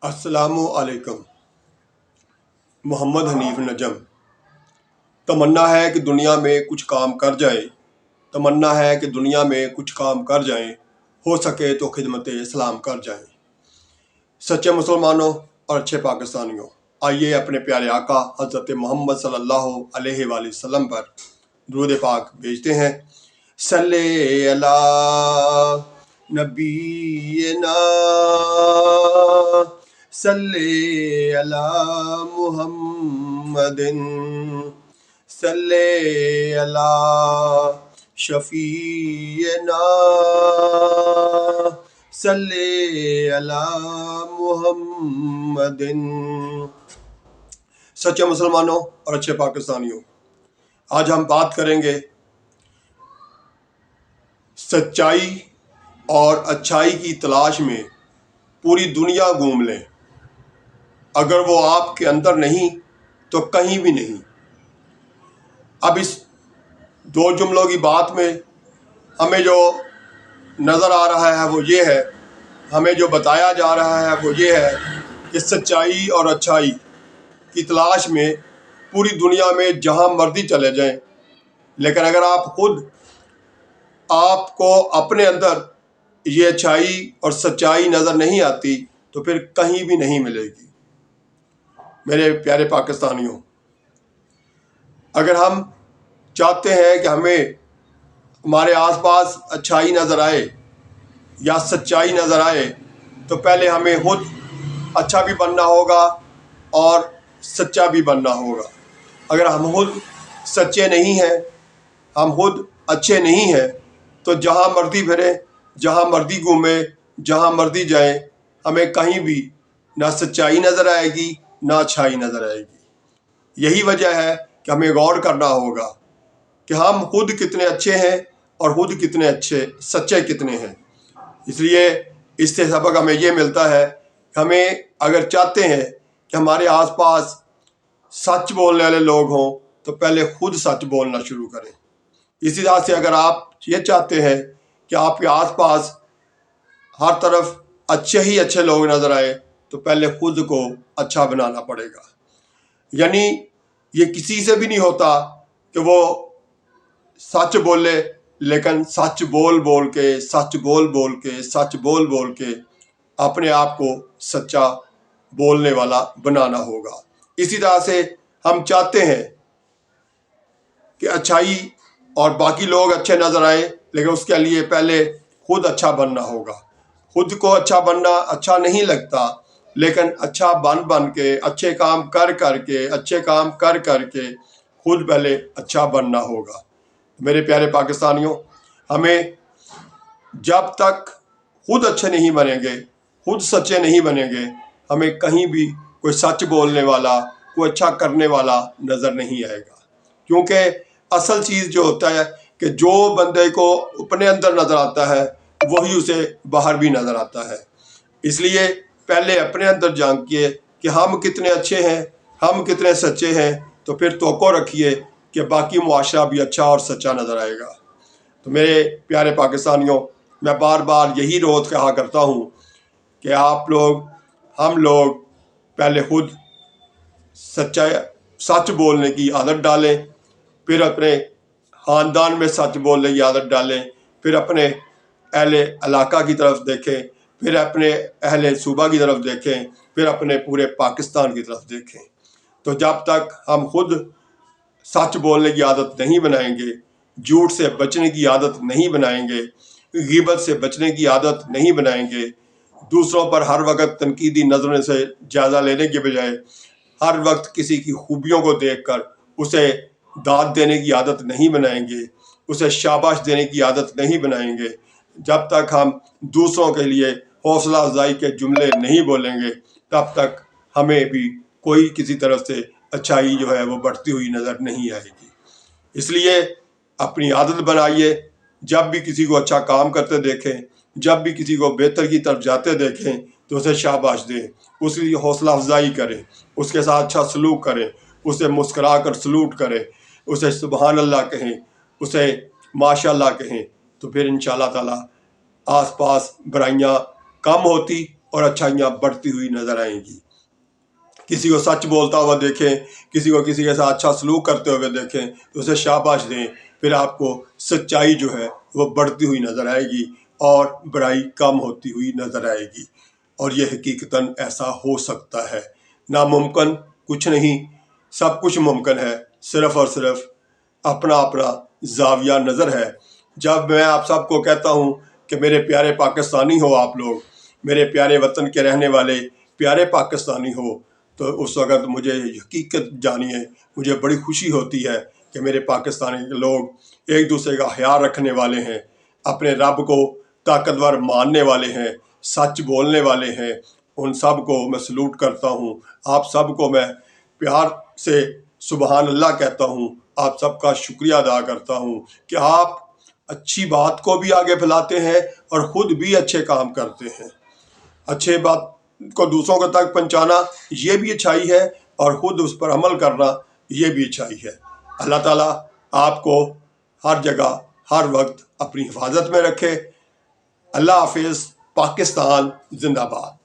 السلام علیکم۔ محمد حنیف نجم۔ تمنا ہے کہ دنیا میں کچھ کام کر جائیں، تمنا ہے کہ دنیا میں کچھ کام کر جائیں، ہو سکے تو خدمت اسلام کر جائیں۔ سچے مسلمانوں اور اچھے پاکستانیوں، آئیے اپنے پیارے آقا حضرت محمد صلی اللہ علیہ وآلہ وسلم پر درود پاک بھیجتے ہیں۔ صلی اللہ نبینا صلی علی محمد صلی علی شفیعنا صلی علی محمد۔ سچے مسلمانوں اور اچھے پاکستانیوں، آج ہم بات کریں گے سچائی اور اچھائی کی تلاش میں پوری دنیا گھوم لیں، اگر وہ آپ کے اندر نہیں تو کہیں بھی نہیں۔ اب اس دو جملوں کی بات میں ہمیں جو نظر آ رہا ہے وہ یہ ہے، ہمیں جو بتایا جا رہا ہے وہ یہ ہے کہ سچائی اور اچھائی کی تلاش میں پوری دنیا میں جہاں مرضی چلے جائیں، لیکن اگر آپ کو اپنے اندر یہ اچھائی اور سچائی نظر نہیں آتی تو پھر کہیں بھی نہیں ملے گی۔ میرے پیارے پاکستانیوں، اگر ہم چاہتے ہیں کہ ہمیں ہمارے آس پاس اچھائی نظر آئے یا سچائی نظر آئے تو پہلے ہمیں خود اچھا بھی بننا ہوگا اور سچا بھی بننا ہوگا۔ اگر ہم خود سچے نہیں ہیں، ہم خود اچھے نہیں ہیں، تو جہاں مرضی پھریں، جہاں مرضی گھومیں، جہاں مرضی جائیں، ہمیں کہیں بھی نہ سچائی نظر آئے گی نہ اچھائی نظر آئے گی۔ یہی وجہ ہے کہ ہمیں غور کرنا ہوگا کہ ہم خود کتنے اچھے ہیں اور خود کتنے سچے کتنے ہیں۔ اس لیے اس سے سبق ہمیں یہ ملتا ہے کہ ہمیں اگر چاہتے ہیں کہ ہمارے آس پاس سچ بولنے والے لوگ ہوں تو پہلے خود سچ بولنا شروع کریں۔ اسی طرح سے اگر آپ یہ چاہتے ہیں کہ آپ کے آس پاس ہر طرف اچھے ہی اچھے لوگ نظر آئے تو پہلے خود کو اچھا بنانا پڑے گا۔ یعنی یہ کسی سے بھی نہیں ہوتا کہ وہ سچ بولے، لیکن سچ بول بول کے اپنے آپ کو سچا بولنے والا بنانا ہوگا۔ اسی طرح سے ہم چاہتے ہیں کہ اچھائی اور باقی لوگ اچھے نظر آئے، لیکن اس کے لیے پہلے خود اچھا بننا ہوگا۔ خود کو اچھا بننا اچھا نہیں لگتا، لیکن اچھا بن کے، اچھے کام کر کے خود پہلے اچھا بننا ہوگا۔ میرے پیارے پاکستانیوں، ہمیں جب تک خود اچھے نہیں بنیں گے، خود سچے نہیں بنیں گے، ہمیں کہیں بھی کوئی سچ بولنے والا، کوئی اچھا کرنے والا نظر نہیں آئے گا۔ کیونکہ اصل چیز جو ہوتا ہے کہ جو بندے کو اپنے اندر نظر آتا ہے وہی اسے باہر بھی نظر آتا ہے۔ اس لیے پہلے اپنے اندر جانکیے کہ ہم کتنے اچھے ہیں، ہم کتنے سچے ہیں، تو پھر توقع رکھیے کہ باقی معاشرہ بھی اچھا اور سچا نظر آئے گا۔ تو میرے پیارے پاکستانیوں، میں بار بار یہی روز کہا کرتا ہوں کہ ہم لوگ پہلے خود سچ بولنے کی عادت ڈالیں، پھر اپنے خاندان میں سچ بولنے کی عادت ڈالیں، پھر اپنے اہل علاقہ کی طرف دیکھیں، پھر اپنے اہل صوبہ کی طرف دیکھیں، پھر اپنے پورے پاکستان کی طرف دیکھیں۔ تو جب تک ہم خود سچ بولنے کی عادت نہیں بنائیں گے، جھوٹ سے بچنے کی عادت نہیں بنائیں گے، غیبت سے بچنے کی عادت نہیں بنائیں گے، دوسروں پر ہر وقت تنقیدی نظروں سے جائزہ لینے کے بجائے ہر وقت کسی کی خوبیوں کو دیکھ کر اسے داد دینے کی عادت نہیں بنائیں گے، اسے شاباش دینے کی عادت نہیں بنائیں گے، جب تک ہم دوسروں کے لیے حوصلہ افزائی کے جملے نہیں بولیں گے، تب تک ہمیں بھی کوئی کسی طرف سے اچھائی جو ہے وہ بڑھتی ہوئی نظر نہیں آئے گی۔ اس لیے اپنی عادت بنائیے، جب بھی کسی کو اچھا کام کرتے دیکھیں، جب بھی کسی کو بہتر کی طرف جاتے دیکھیں تو اسے شاباش دیں، اس کی حوصلہ افزائی کریں، اس کے ساتھ اچھا سلوک کریں، اسے مسکرا کر سلوٹ کریں، اسے سبحان اللہ کہیں، اسے ماشاء اللہ کہیں، تو پھر انشاءاللہ تعالی آس پاس برائیاں کم ہوتی اور اچھائیاں بڑھتی ہوئی نظر آئیں گی۔ کسی کو سچ بولتا ہوا دیکھیں، کسی کو کسی کے ساتھ اچھا سلوک کرتے ہوئے دیکھیں تو اسے شاباش دیں، پھر آپ کو سچائی جو ہے وہ بڑھتی ہوئی نظر آئے گی اور برائی کم ہوتی ہوئی نظر آئے گی۔ اور یہ حقیقتاً ایسا ہو سکتا ہے، ناممکن کچھ نہیں، سب کچھ ممکن ہے، صرف اور صرف اپنا اپنا زاویہ نظر ہے۔ جب میں آپ سب کو کہتا ہوں کہ میرے پیارے پاکستانی ہو، آپ لوگ میرے پیارے وطن کے رہنے والے پیارے پاکستانی ہو، تو اس وقت مجھے حقیقت جانیے، مجھے بڑی خوشی ہوتی ہے کہ میرے پاکستانی لوگ ایک دوسرے کا خیال رکھنے والے ہیں، اپنے رب کو طاقتور ماننے والے ہیں، سچ بولنے والے ہیں۔ ان سب کو میں سلوٹ کرتا ہوں، آپ سب کو میں پیار سے سبحان اللہ کہتا ہوں، آپ سب کا شکریہ ادا کرتا ہوں کہ آپ اچھی بات کو بھی آگے پھیلاتے ہیں اور خود بھی اچھے کام کرتے ہیں۔ اچھے بات کو دوسروں کو تک پہنچانا یہ بھی اچھائی ہے، اور خود اس پر عمل کرنا یہ بھی اچھائی ہے۔ اللہ تعالیٰ آپ کو ہر جگہ ہر وقت اپنی حفاظت میں رکھے۔ اللہ حافظ۔ پاکستان زندہ باد۔